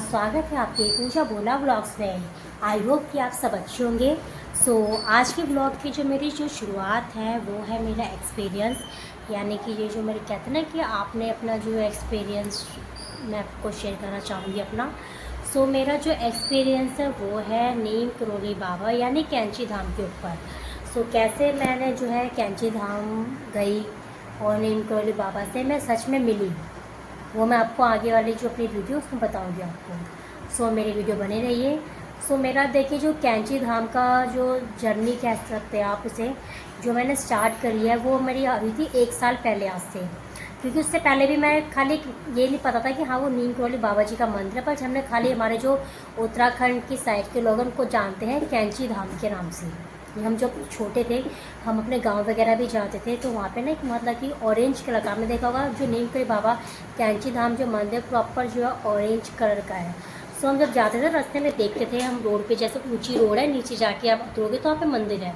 स्वागत है आपके पूजा भोला ब्लॉग्स में। आई होप कि आप सब अच्छे होंगे। आज के ब्लॉग की जो मेरी शुरुआत है वो है मेरा एक्सपीरियंस, यानी कि ये जो मेरे कहते हैं ना कि आपने अपना जो एक्सपीरियंस मैं आपको शेयर करना चाहूँगी अपना। मेरा जो एक्सपीरियंस है वो है नीम करोली बाबा यानी कैंची धाम के ऊपर। कैसे मैंने जो है कैंची धाम गई और नीम करोली बाबा से मैं सच में मिली, वो मैं आपको आगे वाली जो अपनी वीडियो उसमें बताऊंगी आपको। मेरी वीडियो बने रहिए। मेरा देखिए जो कैंची धाम का जो जर्नी कह सकते हैं आप उसे, जो मैंने स्टार्ट करी है वो मेरी हुई थी 1 साल पहले आज से। क्योंकि उससे पहले भी मैं खाली ये नहीं पता था कि हाँ वो नीम करोली बाबा जी का मंदिर है, पर हमने खाली हमारे जो उत्तराखंड की साइड के लोग उनको जानते हैं कैंची धाम के नाम से। हम जब छोटे थे हम अपने गांव वगैरह भी जाते थे तो वहाँ पे ना एक मतलब कि ऑरेंज कलर का, आपने देखा होगा जो नीम करोली बाबा कैंची धाम जो मंदिर प्रॉपर जो है ऑरेंज कलर का है। हम जब जाते थे रास्ते में देखते थे, हम रोड पे जैसे ऊंची रोड है नीचे जाके आप उतरोगे तो वहाँ पे मंदिर है।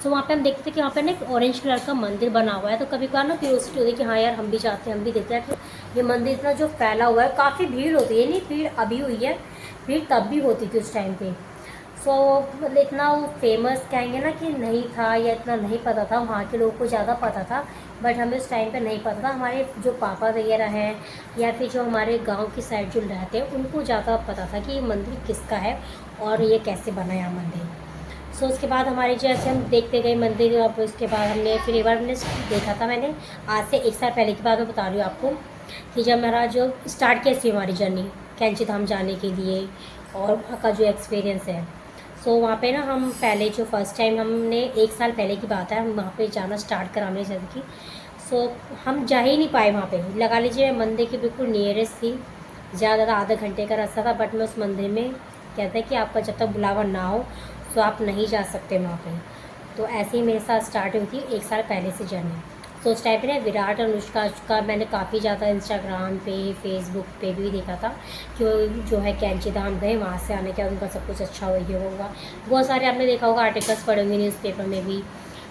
वहाँ पे हम देखते थे कि वहाँ पे ना एक ऑरेंज कलर का मंदिर बना हुआ है। तो कभी कभार ना क्यूरियोसिटी होती है कि हाँ यार हम भी जाते हैं, हम भी देखते हैं कि ये मंदिर इतना जो फैला हुआ है, काफ़ी भीड़ होती है। नहीं भीड़ अभी हुई है, भीड़ तब भी होती थी उस टाइम पे। मतलब इतना वो फेमस कहेंगे ना कि नहीं था या इतना नहीं पता था, वहाँ के लोगों को ज़्यादा पता था, बट हमें उस टाइम पे नहीं पता था। हमारे जो पापा वगैरह हैं या फिर जो हमारे गांव की साइड जो रहते हैं उनको ज़्यादा पता था कि ये मंदिर किसका है और ये कैसे बना है मंदिर। उसके बाद हमारे जैसे हम देखते गए मंदिर, अब उसके बाद हमने फिर एक बार हमने देखा था, मैंने आज से 1 साल पहले की बात मैं बता रही हूँ आपको कि जब मेरा जो स्टार्ट कैसी हमारी जर्नी कैंची धाम जाने के लिए और वहाँ का जो एक्सपीरियंस है। वहाँ पे ना हम पहले जो फर्स्ट टाइम हमने 1 साल पहले की बात है, हम वहाँ पे जाना स्टार्ट करा हमने जैसे कि हम जा ही नहीं पाए वहाँ पे। लगा लीजिए मंदिर के बिल्कुल नियरेस्ट थी, ज़्यादा आधा घंटे का रास्ता था, बट मैं उस मंदिर में कहते हैं कि आपका जब तक बुलावा ना हो तो आप नहीं जा सकते वहाँ पे। तो ऐसे ही मेरे साथ स्टार्ट हुई थी 1 साल पहले से जर्नी। उस टाइप पे विराट और अनुष्का का मैंने काफ़ी ज़्यादा इंस्टाग्राम पे फेसबुक पे भी देखा था कि जो है कैंची धाम गए, वहाँ से आने के बाद उनका सब कुछ अच्छा हो गया होगा। बहुत सारे आपने देखा होगा आर्टिकल्स पढ़े होंगे न्यूज़पेपर में भी,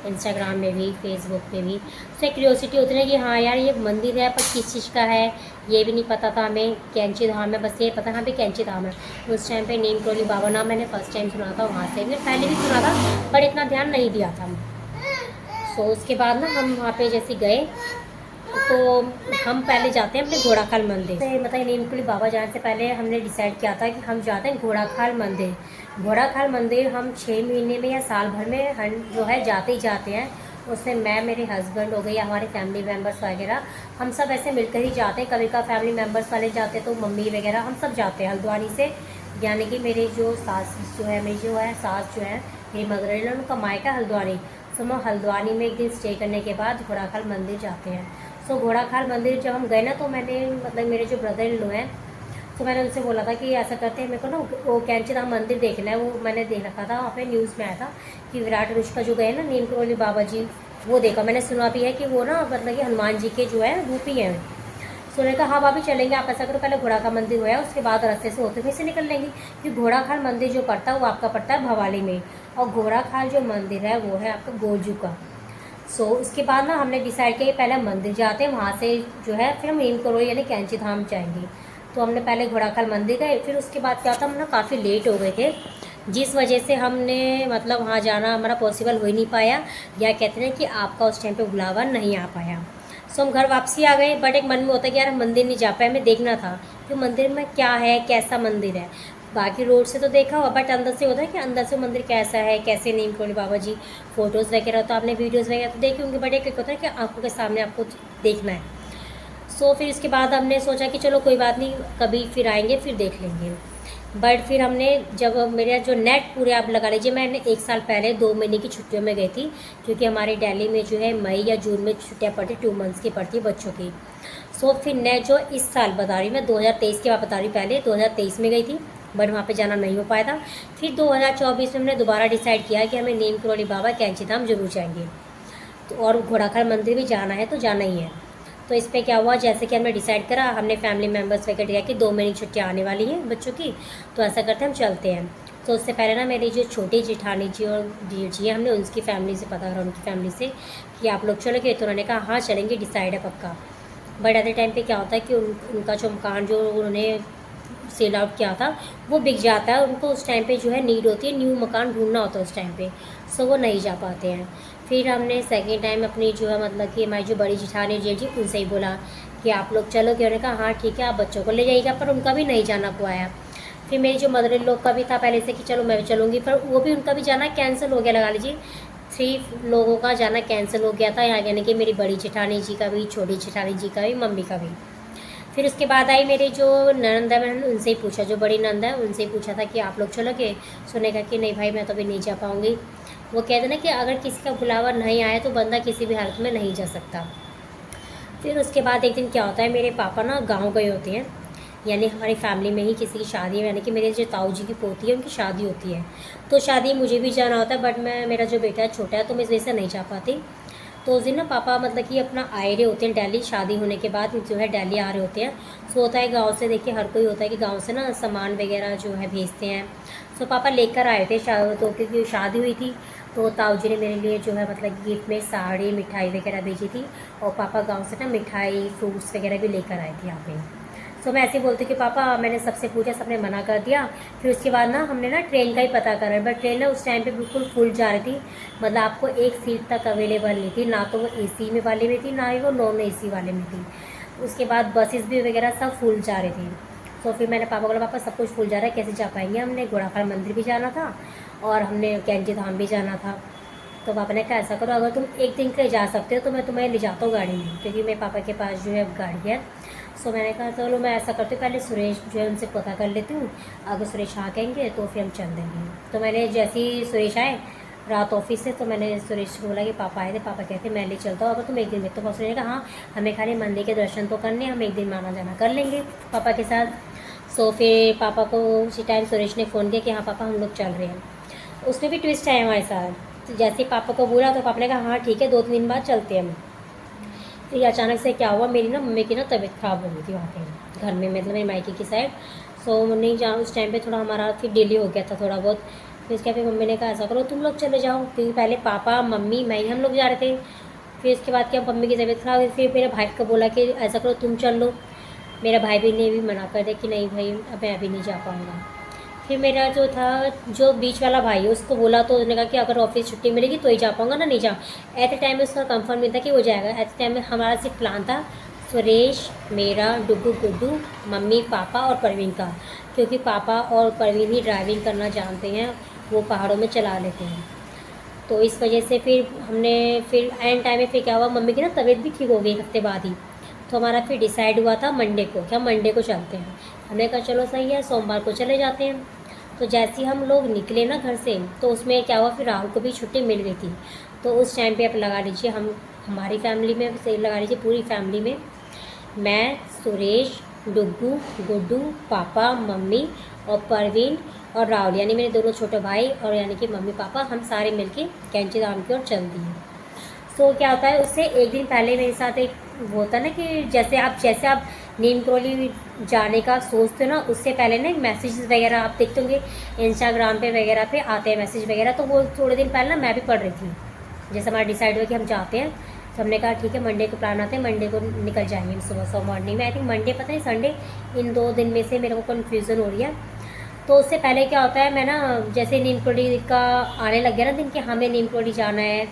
इंस्टाग्राम में भी, फेसबुक पे भी। तो एक क्यूरियोसिटी होती है कि हाँ यार ये मंदिर है पर किस चीज़ का है ये भी नहीं पता था हमें। कैंची धाम है बस ये पता हाँ भी कैंची धाम है। उस टाइम पे नीम करोली बाबा नाम मैंने फर्स्ट टाइम सुना था, वहाँ से भी पहले भी सुना था पर इतना ध्यान नहीं दिया था। उसके बाद ना हम वहाँ पे जैसे गए तो हम पहले जाते हैं अपने घोड़ाखाल मंदिर से। मतलब नीम करोली बाबा जाने से पहले हमने डिसाइड किया था कि हम जाते हैं घोड़ाखाल मंदिर। घोड़ाखाल मंदिर हम 6 महीने में या साल भर में हम जो है जाते ही जाते हैं। उसमें मैं, मेरे हस्बैंड हो गए या हमारे फैमिली मेम्बर्स वगैरह, हम सब ऐसे मिलकर ही जाते हैं। कभी का फैमिली मेम्बर्स वाले जाते हैं तो मम्मी वगैरह हम सब जाते हैं हल्द्वानी से। यानी कि मेरी जो सास जो है सास जो है मेरी मदर इन लॉ, उनका मायका हल्द्वानी। हम हल्द्वानी में एक दिन स्टे करने के बाद घोड़ाखाल मंदिर जाते हैं। घोड़ाखाल मंदिर जब हम गए ना तो मैंने मतलब मेरे जो ब्रदर इन लॉ हैं तो मैंने उनसे बोला था कि ऐसा करते हैं, मेरे को ना वो कैंची धाम मंदिर देखना है। वो मैंने देख रखा था, वहाँ पे न्यूज़ में आया था कि विराट अनुष्का जो गए ना नीम करोली बाबा जी, वो देखा मैंने, सुना भी है कि वो ना मतलब कि हनुमान जी के जो है रूप ही हैं। उन्होंने कहा हाँ भाभी चलेंगे, आप ऐसा करो पहले घोड़ाखाल मंदिर होया उसके बाद रास्ते से होते हुए से निकल लेंगे। क्योंकि घोड़ाखाल मंदिर जो पड़ता है वो आपका पड़ता है भवाली में, और घोड़ाखाल जो मंदिर है वो है आपका गोरजू का। उसके बाद ना हमने डिसाइड किया पहले मंदिर जाते हैं, वहाँ से जो है फिर हम नीम करोली यानी कैंची धाम जाएंगे। तो हमने पहले घोड़ाखाल मंदिर गए, फिर उसके बाद क्या था हम ना काफ़ी लेट हो गए थे, जिस वजह से हमने मतलब वहाँ जाना हमारा पॉसिबल हो ही नहीं पाया, या कहते हैं कि आपका उस टाइम पे बुलावा नहीं आ पाया। हम घर वापसी आ गए, बट एक मन में होता है कि यार हम मंदिर नहीं जा पाए, हमें देखना था कि मंदिर में क्या है, कैसा मंदिर है। बाकी रोड से तो देखा हुआ, बट अंदर से होता है कि अंदर से मंदिर कैसा है, कैसे नीम करोली बाबा जी, फ़ोटोज़ वगैरह तो आपने वीडियोज़ वगैरह तो देखे होंगे, बट एक होता है कि आंखों के सामने आपको देखना है। फिर इसके बाद हमने सोचा कि चलो कोई बात नहीं, कभी फिर आएंगे फिर देख लेंगे। बट फिर हमने जब मेरा जो नेट पूरे आप लगा लीजिए, मैंने 1 साल पहले 2 महीने की छुट्टियों में गई थी, क्योंकि हमारे दिल्ली में जो है मई या जून में छुट्टियाँ पड़ती 2 मंथ्स की पड़ती है बच्चों की। फिर मैं जो इस साल बता रही हूँ, मैं 2023 की बात बता रही हूँ, पहले 2023 में गई थी बट वहाँ पे जाना नहीं हो पाया था। फिर 2024 में हमने दोबारा डिसाइड किया कि हमें नीम करोली बाबा कैंची धाम जरूर जाएंगे, तो और घोड़ाखाल मंदिर भी जाना है तो जाना ही है। तो इस पर क्या हुआ, जैसे कि हमने डिसाइड करा, हमने फैमिली मेम्बर्स वगैरह किया कि 2 महीने की छुट्टियाँ आने वाली हैं बच्चों की, तो ऐसा करते हम चलते हैं। तो उससे पहले ना मेरी जो छोटी जेठानी जी और जी जी हमने उनकी फैमिली से पता करा, उनकी फैमिली से कि आप लोग चलोगे, तो उन्होंने कहा हाँ चलेंगे, डिसाइड है पक्का। बट एट द टाइम पे क्या होता है कि उनका जो मकान जो उन्होंने सेल आउट किया था वो बिक जाता है, उनको उस टाइम पे जो है नीड होती है, न्यू मकान ढूंढना होता है उस टाइम पे, सो वो नहीं जा पाते हैं। फिर हमने सेकेंड टाइम अपनी जो है मतलब कि हमारी जो बड़ी जिठानी जेठ जी उनसे ही बोला कि आप लोग चलो, कि उन्होंने कहा हाँ ठीक है आप बच्चों को ले जाइएगा, पर उनका भी नहीं जाना पाया। फिर मेरी जो मदर इन लोग का भी था पहले से कि चलो मैं भी चलूँगी, पर वो भी उनका भी जाना कैंसिल हो गया, लगा लीजिए 3 लोगों का जाना कैंसिल हो गया था यहाँ, यानी कि मेरी बड़ी जेठानी जी का भी, छोटी जेठानी जी का भी, मम्मी का भी। फिर उसके बाद आई मेरी जो ननंद है, मैंने उनसे ही पूछा, जो बड़ी नंद है उनसे ही पूछा था कि आप लोग चलोगे, सुने कहा कि नहीं भाई मैं तो अभी नहीं जा पाऊँगी। वो कहते ना कि अगर किसी का बुलावा नहीं आया तो बंदा किसी भी हालत में नहीं जा सकता। फिर उसके बाद एक दिन क्या होता है, मेरे पापा ना गाँव गए होते हैं, यानी हमारी फैमिली में ही किसी की शादी है, यानी कि मेरे जो ताऊ जी की पोती है उनकी शादी होती है, तो शादी मुझे भी जाना होता है, बट मेरा जो बेटा है छोटा है तो मैं इस वजह से नहीं जा पाती। तो उस दिन ना पापा मतलब कि अपना आए रहे होते हैं दिल्ली, शादी होने के बाद जो है दिल्ली आ रहे होते हैं। सो होता है गांव से, देखिए हर कोई होता है कि गांव से ना सामान वगैरह जो है भेजते हैं। सो पापा लेकर आए थे तो क्योंकि शादी हुई थी तो ताऊ जी ने मेरे लिए जो है मतलब गिफ्ट में साड़ी मिठाई वगैरह भेजी थी, और पापा गाँव से ना मिठाई फ्रूट्स वगैरह भी लेकर आए थे यहाँ पे। तो मैं ऐसे ही बोलती कि पापा मैंने सबसे पूछा, सबने मना कर दिया। फिर उसके बाद ना हमने ना ट्रेन का ही पता करा, बट ट्रेन ना उस टाइम पे बिल्कुल फुल जा रही थी, मतलब आपको एक सीट तक अवेलेबल नहीं थी, ना तो वो एसी में वाले में थी ना ही वो नॉन एसी वाले में थी। उसके बाद बसेस भी वगैरह सब फुल जा रही थी। तो फिर मैंने पापा को बोला पापा सब कुछ फुल जा रहा है कैसे जा पाएंगे, हमने घोड़ाखाल मंदिर भी जाना था और हमने कैंची धाम भी जाना था। तो पापा ने कहा ऐसा करो, अगर तुम एक दिन के लिए जा सकते हो तो मैं तुम्हें ले जाता हूँ गाड़ी में, क्योंकि मेरे पापा के पास जो है गाड़ी है। सो मैंने कहा चलो मैं ऐसा करती हूँ, पहले सुरेश जो है उनसे पता कर लेती हूँ, अगर सुरेश आ कहेंगे तो फिर हम चल देंगे। तो मैंने जैसे ही सुरेश आए रात ऑफिस से, तो मैंने सुरेश को बोला कि पापा आए थे, पापा कहते मैं ले चलता हूँ अगर तुम एक दिन में। तो सुरेश ने कहा हाँ हमें खाली मंदिर के दर्शन तो करने, हम एक दिन आना जाना कर लेंगे पापा के साथ। सो फिर पापा को उसी टाइम सुरेश ने फ़ोन किया कि हाँ पापा हम लोग चल रहे हैं। उसमें भी ट्विस्ट है हमारे साथ, तो जैसे ही पापा को बोला तो पापा ने कहा हाँ ठीक है 2-3 दिन बाद चलते हैं हम। फिर अचानक से क्या हुआ, मेरी ना मम्मी की ना तबीयत ख़राब हो गई थी वहाँ पे घर में, मतलब मेरी मायके की साइड। सो नहीं जहाँ उस टाइम पे थोड़ा हमारा फिर डिले हो गया था थोड़ा बहुत। फिर उसके बाद मम्मी ने कहा ऐसा करो तुम लोग चले जाओ, क्योंकि पहले पापा मम्मी मैं हम लोग जा रहे थे। फिर उसके बाद क्या मम्मी की तबीयत ख़राब हुई, फिर मेरे भाई को बोला कि ऐसा करो तुम चल लो। मेरा भाई भी ने भी मना कर दिया कि नहीं भाई अब मैं अभी नहीं जा पाऊँगा। फिर मेरा जो था जो बीच वाला भाई है उसको बोला, तो उसने कहा कि अगर ऑफिस छुट्टी मिलेगी तो ही जा पाऊँगा ना नहीं जा। एट द टाइम में उसका कंफर्म नहीं था कि वो जाएगा। एट द टाइम में हमारा सिर्फ प्लान था सुरेश, मेरा, डुगू, गुड्डू, मम्मी, पापा और परवीन का, क्योंकि पापा और परवीन ही ड्राइविंग करना जानते हैं, वो पहाड़ों में चला लेते हैं। तो इस वजह से फिर हमने फिर एंड टाइम में फिर क्या हुआ, मम्मी की ना तबीयत भी ठीक हो गई 1 हफ्ते बाद ही। तो हमारा फिर डिसाइड हुआ था मंडे को, क्या मंडे को चलते हैं। हमने कहा चलो सही है सोमवार को चले जाते हैं। तो जैसे ही हम लोग निकले ना घर से, तो उसमें क्या हुआ फिर राहुल को भी छुट्टी मिल गई थी। तो उस टाइम पे आप लगा लीजिए हम हमारी फैमिली में से लगा लीजिए पूरी फैमिली में मैं, सुरेश, डुग्गू, गुड्डू, पापा, मम्मी और परवीन और राहुल, यानी मेरे दोनों छोटे भाई और यानी कि मम्मी पापा, हम सारे मिलके कैंची धाम की ओर चल दिए। तो क्या होता है उससे एक दिन पहले मेरे साथ एक वो होता है ना कि जैसे आप नीम क्रोली जाने का सोचते हो ना, उससे पहले ना मैसेज वगैरह आप देखते होंगे इंस्टाग्राम पे वगैरह पे आते हैं मैसेज वगैरह, तो वो थोड़े दिन पहले ना मैं भी पढ़ रही थी। जैसे हमारा डिसाइड हुआ कि हम जाते हैं, तो हमने कहा ठीक है मंडे को प्लान आते हैं, मंडे को निकल जाएंगे सुबह सुबह मॉर्निंग में। आई थिंक मंडे पता है संडे, इन 2 दिन में से मेरे को कन्फ्यूज़न हो रही है। तो उससे पहले क्या होता है, मैं ना जैसे नीम क्रोली का आने लग गया ना दिन कि हमें नीम क्रोली जाना है,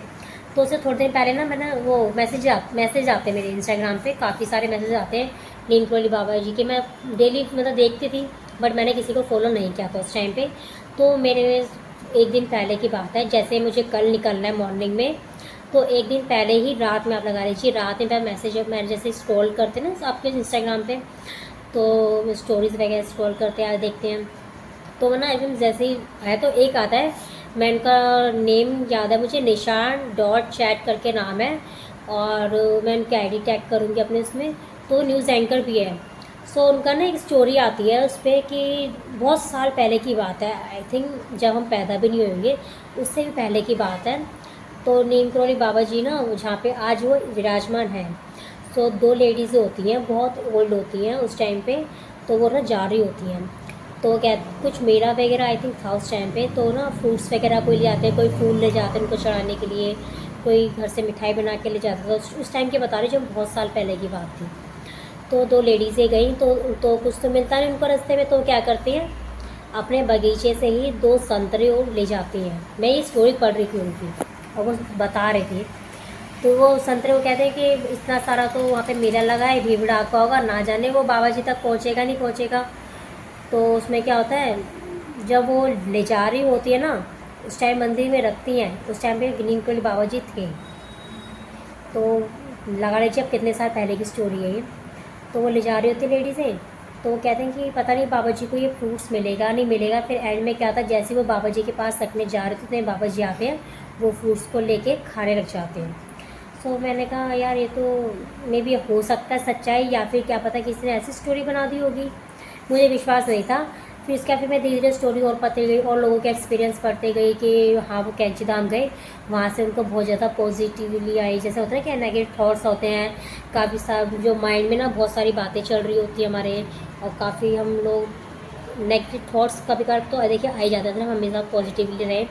तो उससे थोड़े दिन पहले ना मैंने वो मैसेज आते हैं मेरे इंस्टाग्राम पे, काफ़ी सारे मैसेज आते हैं नीम क्रोली बाबा जी के। मैं डेली मतलब देखती थी, बट मैंने किसी को फॉलो नहीं किया था उस टाइम पे। तो मेरे एक दिन पहले की बात है, जैसे मुझे कल निकलना है मॉर्निंग में, तो एक दिन पहले ही रात में आप लगा लीजिए, रात में मैं मैसेज मैं जैसे स्क्रॉल करते ना आपके इंस्टाग्राम पे, तो स्टोरीज़ वगैरह स्क्रॉल करते हैं देखते हैं, तो ना एकदम जैसे ही आया तो एक आता है, मैं इनका नेम याद है मुझे, निशान.चैट करके नाम है, और मैं उनकी आईडी टैग करूँगी अपने उसमें। तो न्यूज़ एंकर भी है। सो उनका ना एक स्टोरी आती है उस पर कि बहुत साल पहले की बात है, आई थिंक जब हम पैदा भी नहीं होंगे उससे भी पहले की बात है। तो नीम क्रोली बाबा जी ना जहाँ पे आज वो विराजमान है, तो 2 लेडीज़ होती हैं बहुत ओल्ड होती हैं उस टाइम पे, तो वो ना जा रही होती हैं। तो क्या कुछ मेला वगैरह आई थिंक था उस टाइम पे, तो ना फ्रूट्स वगैरह कोई ले आते हैं, कोई फूल ले जाते हैं उनको चढ़ाने के लिए, कोई घर से मिठाई बना के ले जाता था। उस टाइम की बता रही जो बहुत साल पहले की बात थी। तो 2 लेडीज़ें गई तो कुछ तो मिलता नहीं उनको रास्ते में, तो क्या करती हैं अपने बगीचे से ही 2 संतरे वो ले जाती हैं। मैं ये स्टोरी पढ़ रही थी उनकी और वो बता रहे थे। तो वो संतरे को कहते हैं कि इतना सारा तो वहाँ पे मेला लगा है, भीड़ भड़ाका होगा, ना जाने वो बाबा जी तक पहुँचेगा नहीं पहुँचेगा। तो उसमें क्या होता है, जब वो ले जा रही होती है ना, उस टाइम मंदिर में रखती हैं, उस टाइम पे नीमकरोली बाबा जी थे। तो लगा लीजिए अब कितने साल पहले की स्टोरी है ये। तो वो ले जा रही होती लेडीज़ें, तो वो कहते हैं कि पता नहीं बाबा जी को ये फ्रूट्स मिलेगा नहीं मिलेगा। फिर एंड में क्या था, जैसे वो बाबा जी के पास रखने जा रहे थे तो बाबा जी आते हैं, वो फ्रूट्स को लेके खाने लग जाते हैं। सो मैंने कहा यार ये तो मे बी हो सकता है सच्चाई, या फिर क्या पता किसी ने ऐसी स्टोरी बना दी होगी। मुझे विश्वास नहीं था। फिर मैं धीरे धीरे स्टोरी और पढ़ते गई और लोगों के एक्सपीरियंस पढ़ते गई कि हाँ वो कैंची धाम गए, वहाँ से उनको बहुत ज़्यादा पॉजिटिवली आई। जैसे होता है कि नेगेटिव थॉट्स होते हैं, काफ़ी सारे जो माइंड में ना बहुत सारी बातें चल रही होती है हमारे, और काफ़ी हम लोग नेगेटिव थॉट्स कभी कभार तो देखिए आ ही जाते थे, हमेशा पॉजिटिवली रहे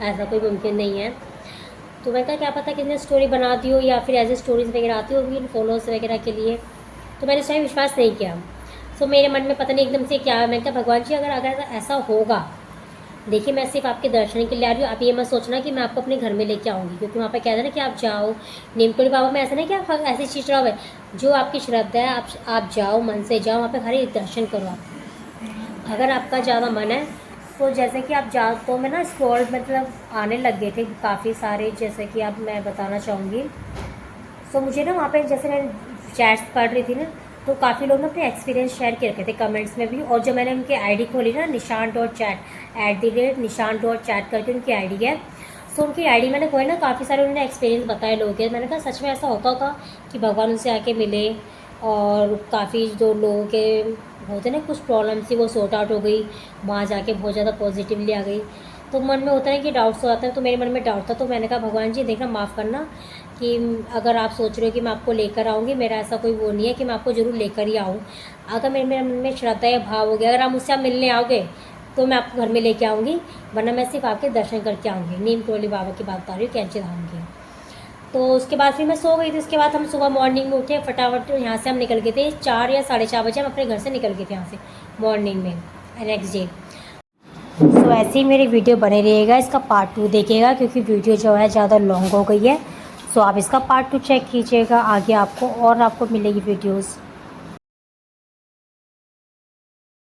ऐसा कोई मुमकिन नहीं है। तो मैं कहा क्या पता किसने स्टोरी बना दी हो या फिर ऐसी स्टोरीज़ वगैरह आती होगी फॉलोअर्स वगैरह के लिए। तो मैंने उस टाइम विश्वास नहीं किया। सो मेरे मन में पता नहीं एकदम से क्या, मैंने कहा भगवान जी अगर ऐसा होगा, देखिए मैं सिर्फ आपके दर्शन के लिए आ रही हूँ, आप ये मत सोचना कि मैं आपको अपने घर में लेके आऊँगी, क्योंकि वहाँ पे कहते हैं ना कि आप जाओ नीमकरोली बाबा में, ऐसा नहीं कि आप ऐसी चीज़ रहो है, जो आपकी श्रद्धा है आप जाओ, मन से जाओ, वहाँ पे खाली दर्शन करो आप। अगर आपका ज़्यादा मन है तो जैसे कि आप जाओ, तो मैं ना स्क्रॉल मतलब आने लग गए थे काफ़ी सारे, जैसे कि अब मैं बताना चाहूँगी। सो मुझे ना वहाँ पे जैसे मैं चैट्स पढ़ रही थी ना, तो काफ़ी लोग ना अपने एक्सपीरियंस शेयर कर रखे थे कमेंट्स में भी। और जब मैंने उनकी आईडी खोली ना, निशान.chat @निशान.chat करके उनकी आईडी है। सो उनकी आईडी मैंने खोली ना, काफ़ी सारे उन्होंने एक्सपीरियंस बताए लोगों के। मैंने कहा सच में ऐसा होता होगा कि भगवान उनसे आके मिले, और काफ़ी जो लोगों के होते ना कुछ प्रॉब्लम थी वो सॉर्ट आउट हो गई, वहाँ जाके बहुत ज़्यादा पॉजिटिवली आ गई। तो मन में होता है कि डाउट्स हो जाता है, तो मेरे मन में डाउट था। तो मैंने कहा भगवान जी देखना माफ़ करना कि अगर आप सोच रहे हो कि मैं आपको लेकर आऊँगी, मेरा ऐसा कोई वो नहीं है कि मैं आपको ज़रूर लेकर ही आऊँ। अगर मेरे मन में श्रद्धा या भाव हो गया, अगर आप मुझसे आप मिलने आओगे तो मैं आपको घर में लेके आऊँगी, वरना मैं सिर्फ आपके दर्शन करके आऊँगी। नीमकरोली बाबा की बात बता रही हूँ, कैंची धाम की। तो उसके बाद फिर मैं सो गई थी। उसके बाद हम सुबह मॉर्निंग में उठे, फटाफट यहाँ से हम निकल गए थे 4 या 4:30 बजे हम अपने घर से निकल गए थे यहाँ से मॉर्निंग में नेक्स्ट डे। सो ऐसे ही मेरी वीडियो बने रहिएगा, इसका पार्ट 2 देखिएगा, क्योंकि वीडियो जो है ज़्यादा लॉन्ग हो गई है। सो आप इसका पार्ट 2 चेक कीजिएगा, आगे आपको मिलेगी वीडियोज़।